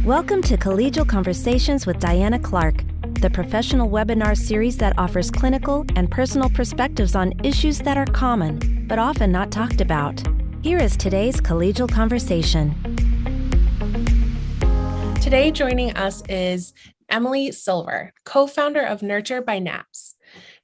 Welcome to Collegial Conversations with Diana Clark, the professional webinar series that offers clinical and personal perspectives on issues that are common, but often not talked about. Here is today's Collegial Conversation. Today joining us is Emily Silver, co-founder of Nurture by NAPS.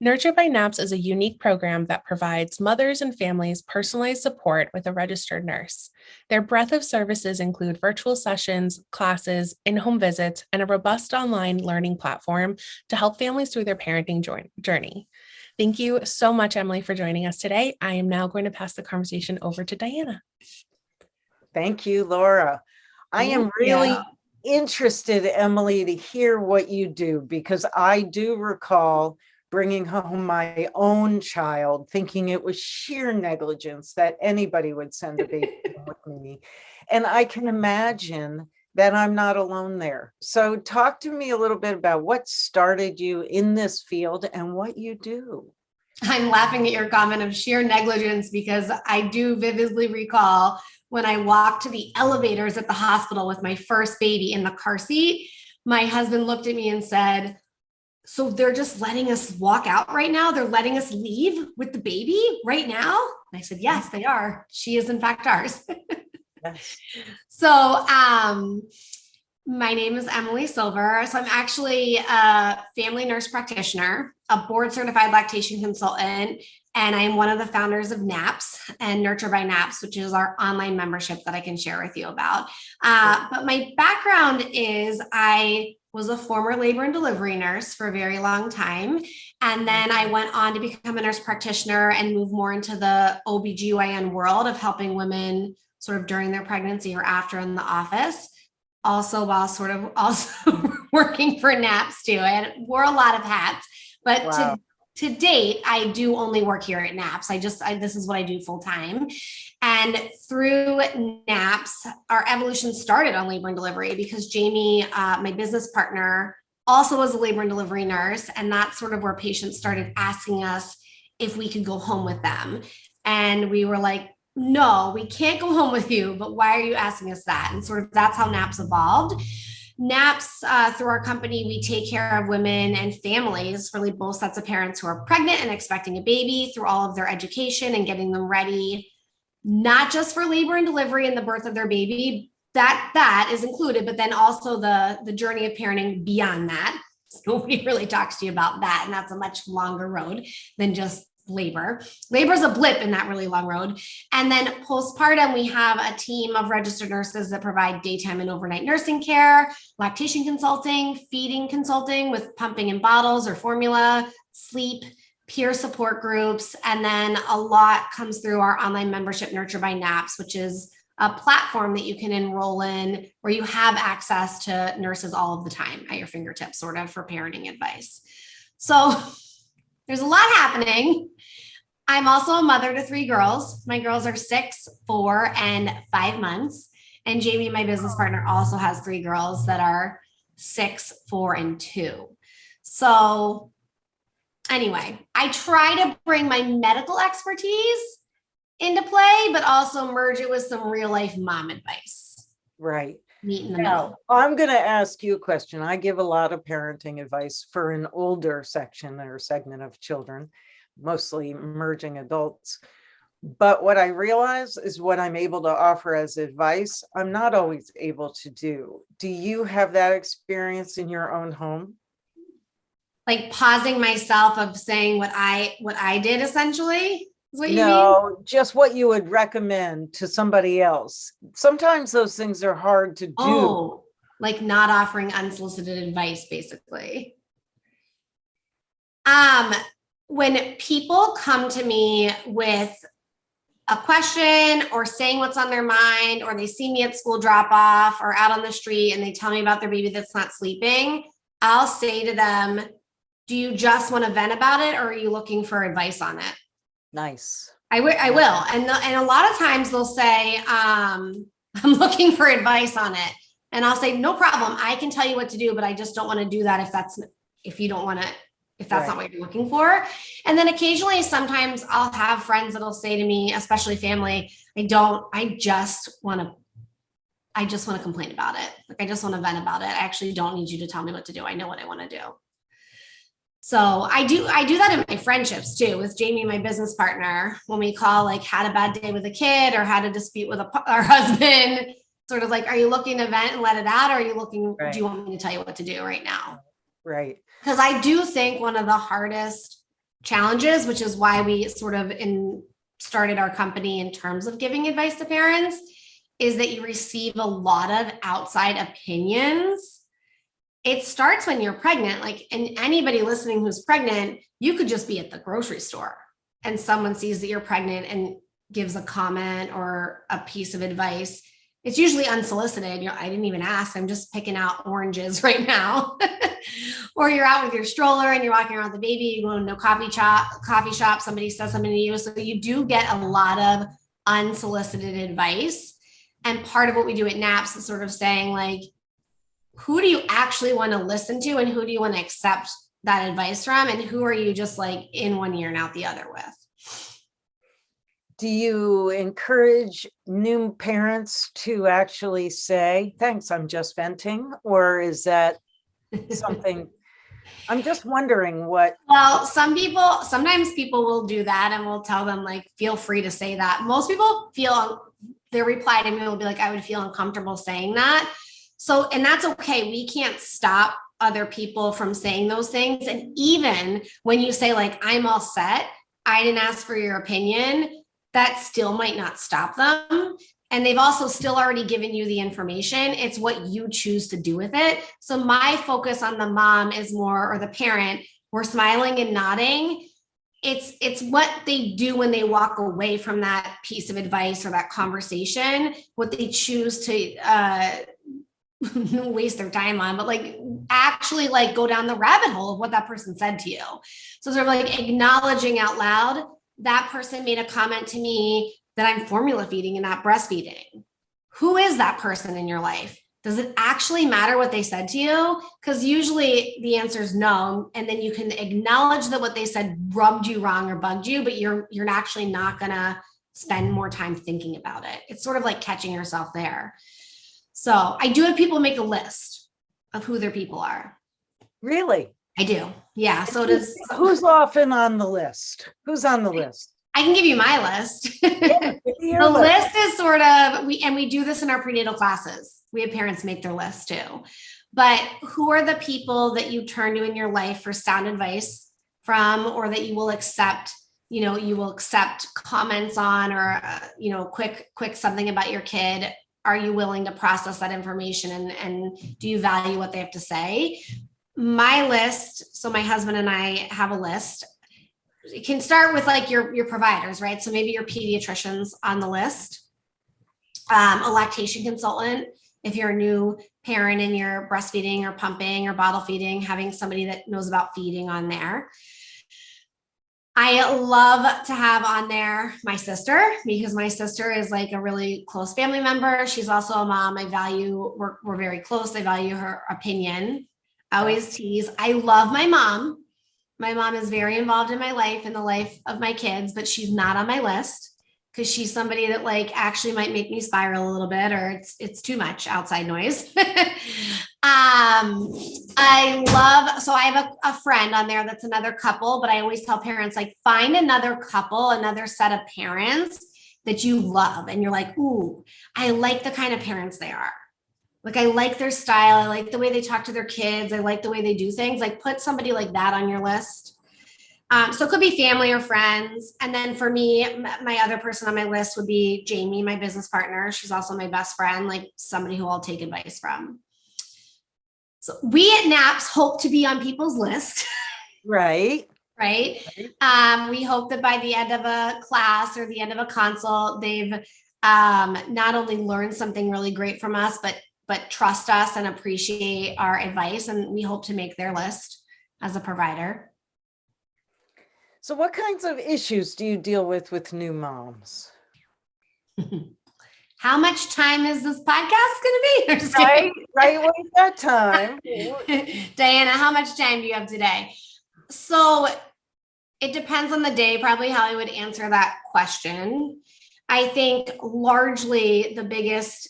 Nurture by NAPS is a unique program that provides mothers and families personalized support with a registered nurse. Their breadth of services include virtual sessions, classes, in-home visits, and a robust online learning platform to help families through their parenting journey. Thank you so much, Emily, for joining us today. I am now going to pass the conversation over to Diana. Thank you, Laura. I am really interested, Emily, to hear what you do, because I do recall bringing home my own child, thinking it was sheer negligence that anybody would send a baby with me. And I can imagine that I'm not alone there. So talk to me a little bit about what started you in this field and what you do. I'm laughing at your comment of sheer negligence because I do vividly recall when I walked to the elevators at the hospital with my first baby in the car seat, my husband looked at me and said, "So they're just letting us walk out right now? They're letting us leave with the baby right now?" And I said, "Yes, they are. She is in fact ours." Yes. So my name is Emily Silver. So I'm actually a family nurse practitioner, a board certified lactation consultant, and I'm one of the founders of NAPS and Nurture by NAPS, which is our online membership that I can share with you about. But my background is I was a former labor and delivery nurse for a very long time. And then I went on to become a nurse practitioner and move more into the OBGYN world of helping women sort of during their pregnancy or after in the office. Also, while sort of also working for NAPS too. I wore a lot of hats, but Wow. to date, I do only work here at NAPS. This is what I do full time. And through NAPS, our evolution started on labor and delivery because Jamie, my business partner, also was a labor and delivery nurse. And that's sort of where patients started asking us if we could go home with them. And we were like, "No, we can't go home with you, but why are you asking us that?" And sort of that's how NAPS evolved. NAPS, through our company, we take care of women and families, really both sets of parents who are pregnant and expecting a baby through all of their education and getting them ready, not just for labor and delivery and the birth of their baby, that is included, but then also the journey of parenting beyond that. So nobody really talks to you about that. And that's a much longer road than just labor. Labor is a blip in that really long road. And then postpartum, we have a team of registered nurses that provide daytime and overnight nursing care, lactation consulting, feeding consulting with pumping in bottles or formula, sleep, peer support groups. And then a lot comes through our online membership, Nurture by NAPS, which is a platform that you can enroll in where you have access to nurses all of the time at your fingertips, sort of for parenting advice. So there's a lot happening. I'm also a mother to 3 girls. My girls are 6, 4, and 5 months. And Jamie, my business partner, also has 3 girls that are 6, 4, and 2. So anyway, I try to bring my medical expertise into play, but also merge it with some real life mom advice. Right. Meet in the Now, middle. I'm going to ask you a question. I give a lot of parenting advice for an older section or segment of children, mostly emerging adults. But what I realize is what I'm able to offer as advice, I'm not always able to do. Do you have that experience in your own home? Like pausing myself of saying what I did essentially. Is what you mean? No, just what you would recommend to somebody else. Sometimes those things are hard to do. Oh, like not offering unsolicited advice, basically. When people come to me with a question or saying what's on their mind, or they see me at school drop off or out on the street and they tell me about their baby that's not sleeping, I'll say to them, "Do you just want to vent about it, or are you looking for advice on it?" Nice. I will. And a lot of times they'll say, "I'm looking for advice on it." And I'll say, "No problem. I can tell you what to do, but I just don't want to do that if that's not what you're looking for." And then occasionally, sometimes I'll have friends that'll say to me, especially family, I just want to I just want to complain about it. Like, I just want to vent about it. I actually don't need you to tell me what to do. I know what I want to do. So I do that in my friendships too, with Jamie, my business partner, when we call, like, had a bad day with a kid or had a dispute with our husband, sort of like, are you looking to vent and let it out? Or are you looking, Right. do you want me to tell you what to do right now? Right. Because I do think one of the hardest challenges, which is why we sort of started our company in terms of giving advice to parents, is that you receive a lot of outside opinions. It starts when you're pregnant. Like, and anybody listening who's pregnant, you could just be at the grocery store and someone sees that you're pregnant and gives a comment or a piece of advice. It's usually unsolicited. I didn't even ask. I'm just picking out oranges right now. Or you're out with your stroller and you're walking around with the baby, you go into a coffee shop, somebody says something to you. So you do get a lot of unsolicited advice. And part of what we do at NAPS is sort of saying, like, who do you actually want to listen to and who do you want to accept that advice from? And who are you just like in one ear and out the other with? Do you encourage new parents to actually say, thanks, I'm just venting? Or is that something? I'm just wondering what. Well, sometimes people will do that and we'll tell them, like, feel free to say that. Most people their reply to me will be like, I would feel uncomfortable saying that. So, and that's okay. We can't stop other people from saying those things. And even when you say, like, I'm all set, I didn't ask for your opinion, that still might not stop them. And they've also still already given you the information. It's what you choose to do with it. So my focus on the mom is more, or the parent, we're smiling and nodding. It's what they do when they walk away from that piece of advice or that conversation, what they choose to waste their time on, but like actually like go down the rabbit hole of what that person said to you. So sort of like acknowledging out loud, that person made a comment to me that I'm formula feeding and not breastfeeding. Who is that person in your life? Does it actually matter what they said to you? Because usually the answer is no. And then you can acknowledge that what they said rubbed you wrong or bugged you, but you're actually not going to spend more time thinking about it. It's sort of like catching yourself there. So I do have people make a list of who their people are. Really? I do. Yeah. So who's often on the list? Who's on the list? I can give you my list. Yeah, the list is sort of, we do this in our prenatal classes. We have parents make their list too. But who are the people that you turn to in your life for sound advice from, or that you will accept, you will accept comments on, or, quick something about your kid. Are you willing to process that information and do you value what they have to say? My list, so my husband and I have a list. It can start with like your providers, right? So maybe your pediatrician's on the list, a lactation consultant. If you're a new parent and you're breastfeeding or pumping or bottle feeding, having somebody that knows about feeding on there. I love to have on there my sister, because my sister is like a really close family member. She's also a mom. We're very close. I value her opinion. I always tease. I love my mom. My mom is very involved in my life and the life of my kids, but she's not on my list because she's somebody that like actually might make me spiral a little bit, or it's too much outside noise. So I have a friend on there that's another couple, but I always tell parents, like, find another couple, another set of parents that you love. And you're like, ooh, I like the kind of parents they are. Like, I like their style. I like the way they talk to their kids. I like the way they do things. Like, put somebody like that on your list. So it could be family or friends. And then for me, my other person on my list would be Jamie, my business partner. She's also my best friend, like somebody who I'll take advice from. So we at NAPS hope to be on people's list. Right. Right. We hope that by the end of a class or the end of a consult, they've not only learned something really great from us, but trust us and appreciate our advice. And we hope to make their list as a provider. So what kinds of issues do you deal with new moms? How much time is this podcast going to be? Right. Well, we've got time. Diana, how much time do you have today? So it depends on the day, probably how I would answer that question. I think largely the biggest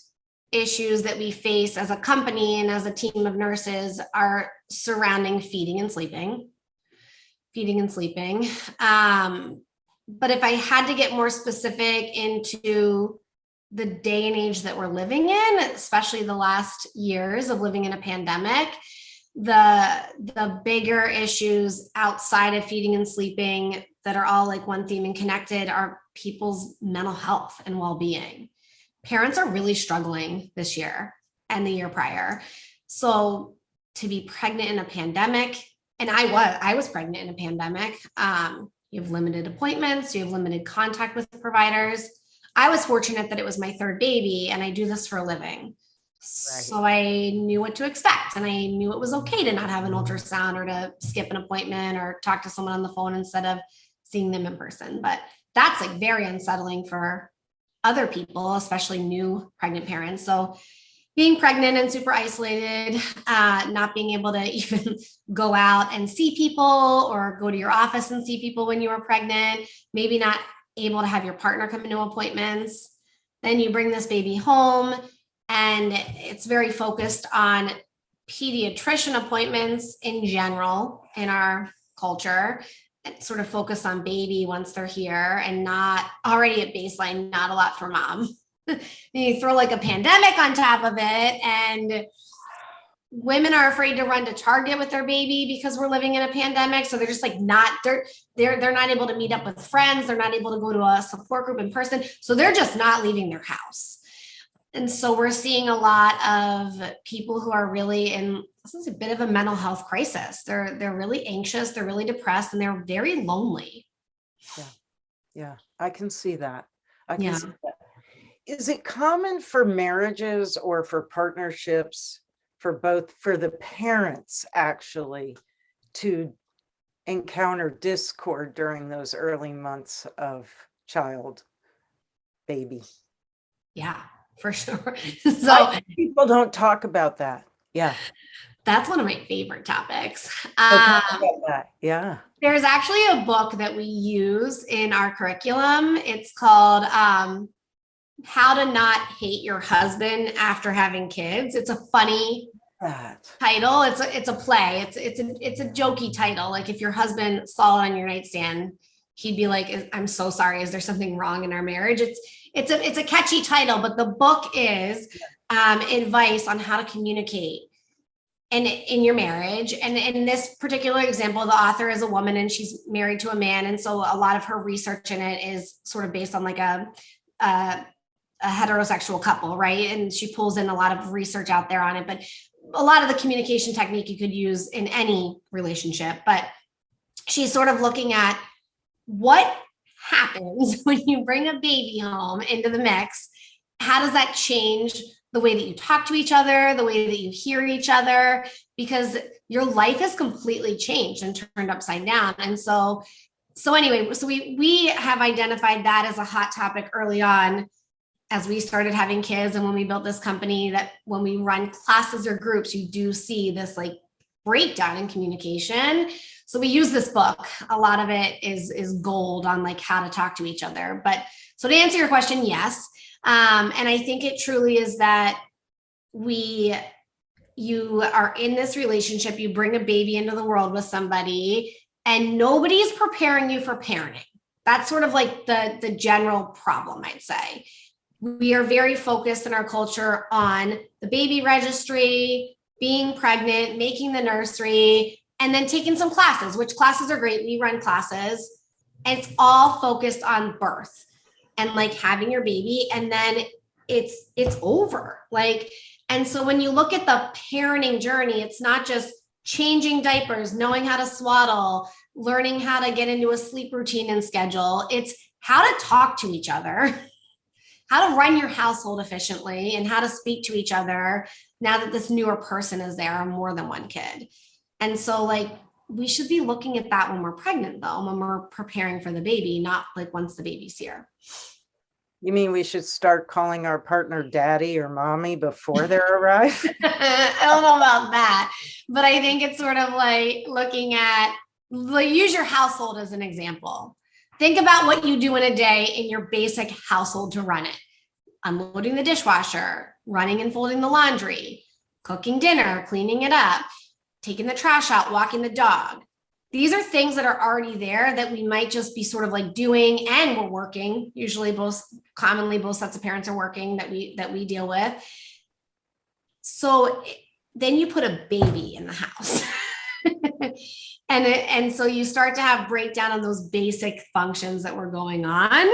issues that we face as a company and as a team of nurses are surrounding feeding and sleeping. But if I had to get more specific into the day and age that we're living in, especially the last years of living in a pandemic, the bigger issues outside of feeding and sleeping that are all like one theme and connected are people's mental health and well-being. Parents are really struggling this year and the year prior. So to be pregnant in a pandemic, and I was pregnant in a pandemic, you have limited appointments, you have limited contact with providers. I was fortunate that it was my third baby and I do this for a living. Right. So I knew what to expect and I knew it was okay to not have an ultrasound or to skip an appointment or talk to someone on the phone instead of seeing them in person. But that's like very unsettling for other people, especially new pregnant parents. So being pregnant and super isolated, not being able to even go out and see people or go to your office and see people when you were pregnant, maybe not able to have your partner come into appointments. Then you bring this baby home and it's very focused on pediatrician appointments in general in our culture. It's sort of focused on baby once they're here and not already at baseline, not a lot for mom. You throw like a pandemic on top of it and women are afraid to run to Target with their baby because we're living in a pandemic. So they're just like they're not able to meet up with friends. They're not able to go to a support group in person. So they're just not leaving their house. And so we're seeing a lot of people who are really in, this is a bit of a mental health crisis. They're really anxious. They're really depressed and they're very lonely. Yeah. I can see that. See that. Is it common for marriages or for partnerships for the parents actually to encounter discord during those early months of baby? Yeah, for sure. So people don't talk about that. Yeah. That's one of my favorite topics. Talk about that. Yeah. There's actually a book that we use in our curriculum. It's called How to Not Hate Your Husband After Having Kids. It's a funny title. It's a play. It's a jokey title. Like if your husband saw it on your nightstand, he'd be like, "I'm so sorry. Is there something wrong in our marriage?" It's a catchy title, but the book is advice on how to communicate in your marriage. And in this particular example, the author is a woman and she's married to a man. And so a lot of her research in it is sort of based on like a heterosexual couple, right? And she pulls in a lot of research out there on it, but a lot of the communication technique you could use in any relationship. But she's sort of looking at what happens when you bring a baby home into the mix. How does that change the way that you talk to each other, the way that you hear each other? Because your life has completely changed and turned upside down. And so anyway, so we have identified that as a hot topic early on as we started having kids. And when we built this company, that when we run classes or groups, you do see this like breakdown in communication. So we use this book. A lot of it is gold on like how to talk to each other. But so to answer your question, yes. And I think it truly is that you are in this relationship, you bring a baby into the world with somebody and nobody's preparing you for parenting. That's sort of like the general problem, I'd say. We are very focused in our culture on the baby registry, being pregnant, making the nursery, and then taking some classes, which classes are great. We run classes. And it's all focused on birth and like having your baby. And then it's over. And so when you look at the parenting journey, it's not just changing diapers, knowing how to swaddle, learning how to get into a sleep routine and schedule. It's how to talk to each other, how to run your household efficiently, and how to speak to each other now that this newer person is there, or more than one kid. And so we should be looking at that when we're pregnant, though, when we're preparing for the baby, not like once the baby's here. You mean we should start calling our partner daddy or mommy before they arrive? I don't know about that, but I think it's sort of like looking at, use your household as an example. Think about what you do in a day in your basic household to run it. Unloading the dishwasher, running and folding the laundry, cooking dinner, cleaning it up, taking the trash out, walking the dog. These are things that are already there that we might just be sort of like doing, and we're working. Usually commonly both sets of parents are working that we deal with. So then you put a baby in the house. And so you start to have breakdown on those basic functions that were going on.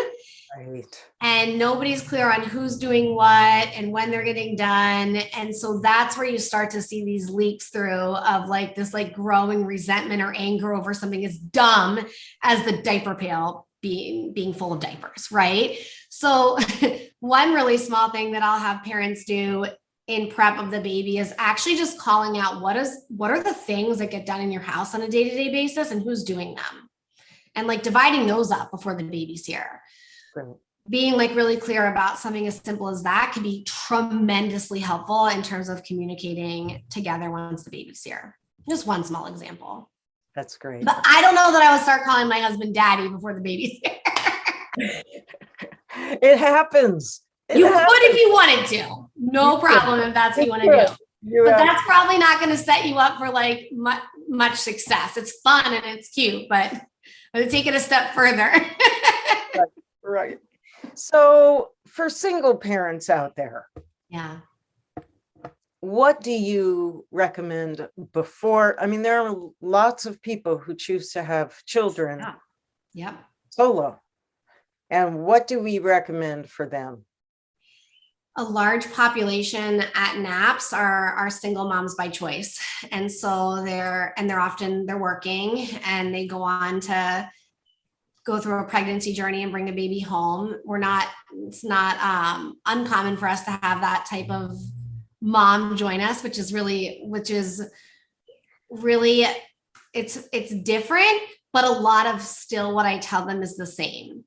Right. And nobody's clear on who's doing what and when they're getting done. And so that's where you start to see these leaks through of like this like growing resentment or anger over something as dumb as the diaper pail being full of diapers, right? So one really small thing that I'll have parents do in prep of the baby is actually just calling out what are the things that get done in your house on a day-to-day basis and who's doing them, and like dividing those up before the baby's here. Right. Being like really clear about something as simple as that can be tremendously helpful in terms of communicating together once the baby's here. Just one small example. That's great. But I don't know that I would start calling my husband daddy before the baby's here. It happens. You would if you wanted to. No problem if that's what you want to do. But that's probably not going to set you up for like much success. It's fun and it's cute, but I'm going to take it a step further. Right. So for single parents out there, yeah, what do you recommend before? I mean, there are lots of people who choose to have children solo. And what do we recommend for them? A large population at NAPS are single moms by choice. And so they're working and they go on to go through a pregnancy journey and bring a baby home. It's not uncommon for us to have that type of mom join us, which is really, it's different, but a lot of still what I tell them is the same.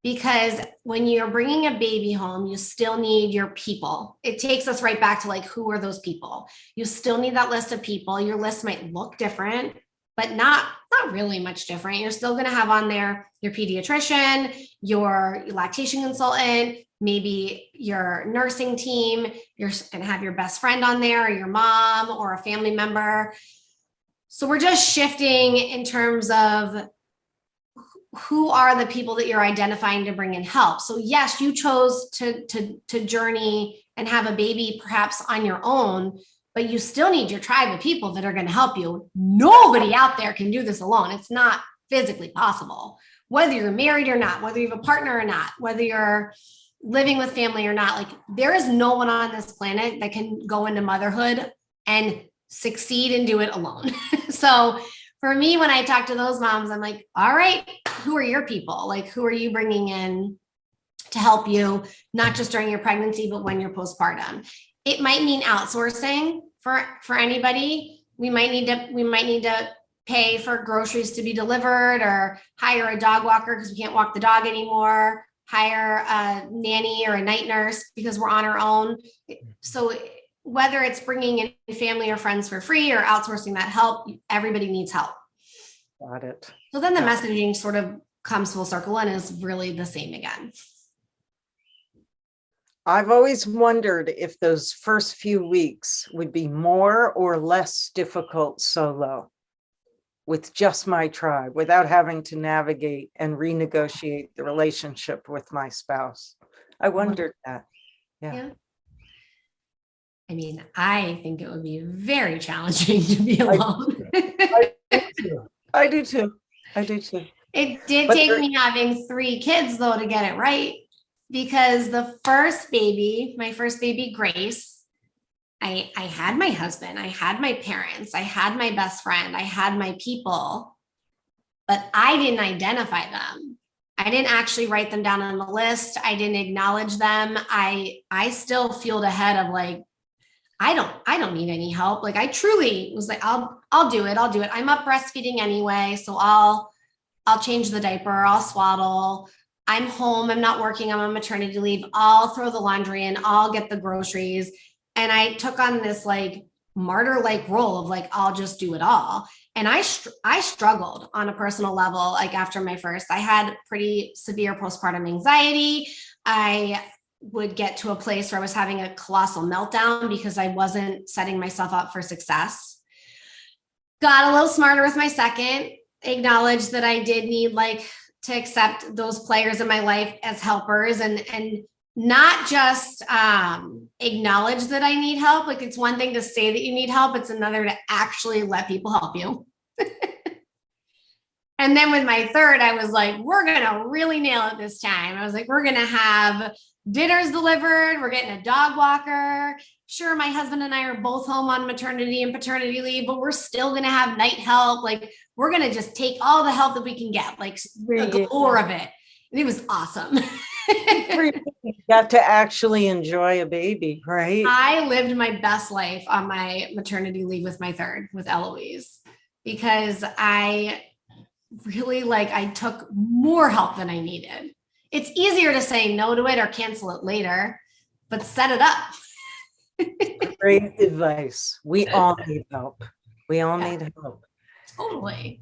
Because when you're bringing a baby home, you still need your people. It takes us right back to like, who are those people? You still need that list of people. Your list might look different, but not really much different. You're still going to have on there your pediatrician, your lactation consultant, maybe your nursing team. You're going to have your best friend on there, or your mom, or a family member. So we're just shifting in terms of who are the people that you're identifying to bring in help. So yes, you chose to journey and have a baby perhaps on your own, but you still need your tribe of people that are going to help you. Nobody out there can do this alone. It's not physically possible. Whether you're married or not, whether you have a partner or not, whether you're living with family or not, like there is no one on this planet that can go into motherhood and succeed and do it alone. So for me, when I talk to those moms, I'm like, all right, who are your people? Like, who are you bringing in to help you, not just during your pregnancy, but when you're postpartum? It might mean outsourcing for anybody. We might need to pay for groceries to be delivered, or hire a dog walker because we can't walk the dog anymore, hire a nanny or a night nurse because we're on our own. So whether it's bringing in family or friends for free or outsourcing that help, everybody needs help. Got it. So then the messaging sort of comes full circle and is really the same again. I've always wondered if those first few weeks would be more or less difficult solo with just my tribe, without having to navigate and renegotiate the relationship with my spouse. I wondered that. Yeah. I mean, I think it would be very challenging to be alone. I do too. It did take me having 3 kids though to get it right, because the first baby, my first baby, Grace, I had my husband, I had my parents, I had my best friend, I had my people, but I didn't identify them. I didn't actually write them down on the list. I didn't acknowledge them. I still fueled ahead of like, I don't need any help. Like I truly was like, I'll do it. I'm up breastfeeding anyway. So I'll change the diaper. I'll swaddle. I'm home. I'm not working. I'm on maternity leave. I'll throw the laundry in. I'll get the groceries. And I took on this like martyr-like role of like, I'll just do it all. And I struggled on a personal level. Like after my first, I had pretty severe postpartum anxiety. I would get to a place where I was having a colossal meltdown because I wasn't setting myself up for success. Got a little smarter with my second, acknowledged that I did need like to accept those players in my life as helpers and not just acknowledge that I need help. Like it's one thing to say that you need help. It's another to actually let people help you. And then with my third, I was like, we're going to really nail it this time. I was like, we're going to have dinners delivered. We're getting a dog walker. Sure, my husband and I are both home on maternity and paternity leave, but we're still going to have night help. Like we're going to just take all the help that we can get, like a galore of it. And it was awesome. You got to actually enjoy a baby, right? I lived my best life on my maternity leave with my third, with Eloise, because I really I took more help than I needed. It's easier to say no to it or cancel it later, but set it up. Great advice. We all need help. We all need help. Totally.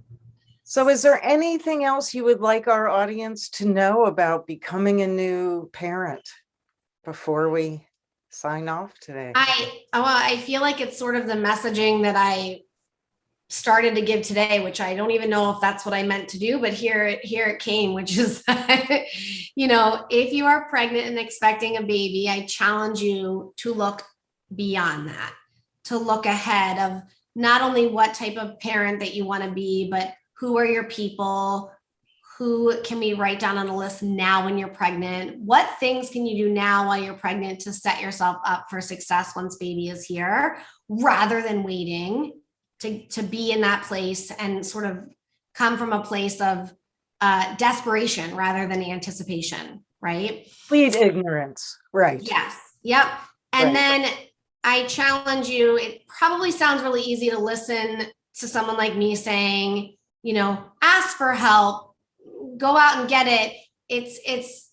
So is there anything else you would like our audience to know about becoming a new parent before we sign off today? I feel like it's sort of the messaging that I started to give today, which I don't even know if that's what I meant to do, but here it came, which is that, if you are pregnant and expecting a baby, I challenge you to look beyond that, to look ahead of not only what type of parent that you want to be, but who are your people? Who can we write down on a list now when you're pregnant? What things can you do now while you're pregnant to set yourself up for success once baby is here, rather than waiting to be in that place and sort of come from a place of desperation rather than anticipation, right? Complete ignorance, right? Yes. Yep. And then I challenge you, it probably sounds really easy to listen to someone like me saying, ask for help, go out and get it. It's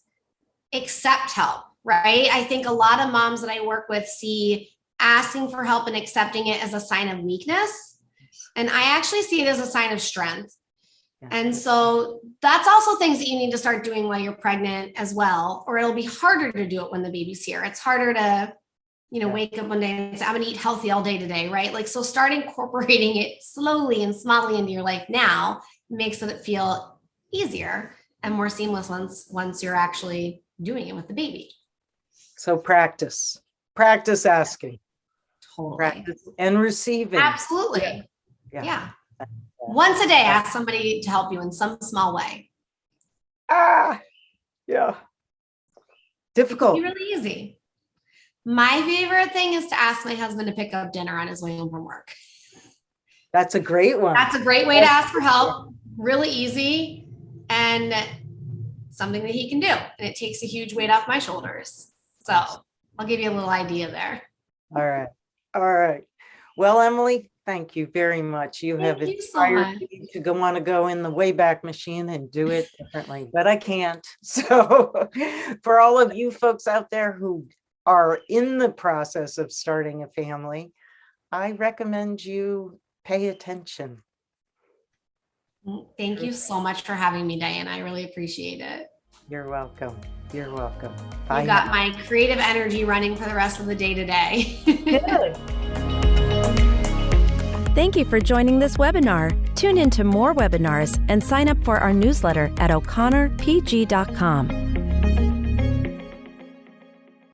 accept help, right? I think a lot of moms that I work with see asking for help and accepting it as a sign of weakness. And I actually see it as a sign of strength. And so that's also things that you need to start doing while you're pregnant as well, or it'll be harder to do it when the baby's here. It's harder to, wake up one day and say, I'm going to eat healthy all day today, right? So start incorporating it slowly and smallly into your life now makes it feel easier and more seamless once you're actually doing it with the baby. So practice asking. Totally. Practice and receiving. Absolutely. Yeah. Once a day, ask somebody to help you in some small way. Yeah. Difficult. It's really easy. My favorite thing is to ask my husband to pick up dinner on his way home from work. That's a great one. That's a great way to ask for help. Really easy and something that he can do. And it takes a huge weight off my shoulders. So I'll give you a little idea there. All right. Well, Emily, thank you very much. You have inspired me to want to go in the Wayback Machine and do it differently, but I can't. So for all of you folks out there who are in the process of starting a family, I recommend you pay attention. Thank you so much for having me, Diane. I really appreciate it. You're welcome. Bye. You got my creative energy running for the rest of the day today. Good. Thank you for joining this webinar. Tune in to more webinars and sign up for our newsletter at o'connorpg.com.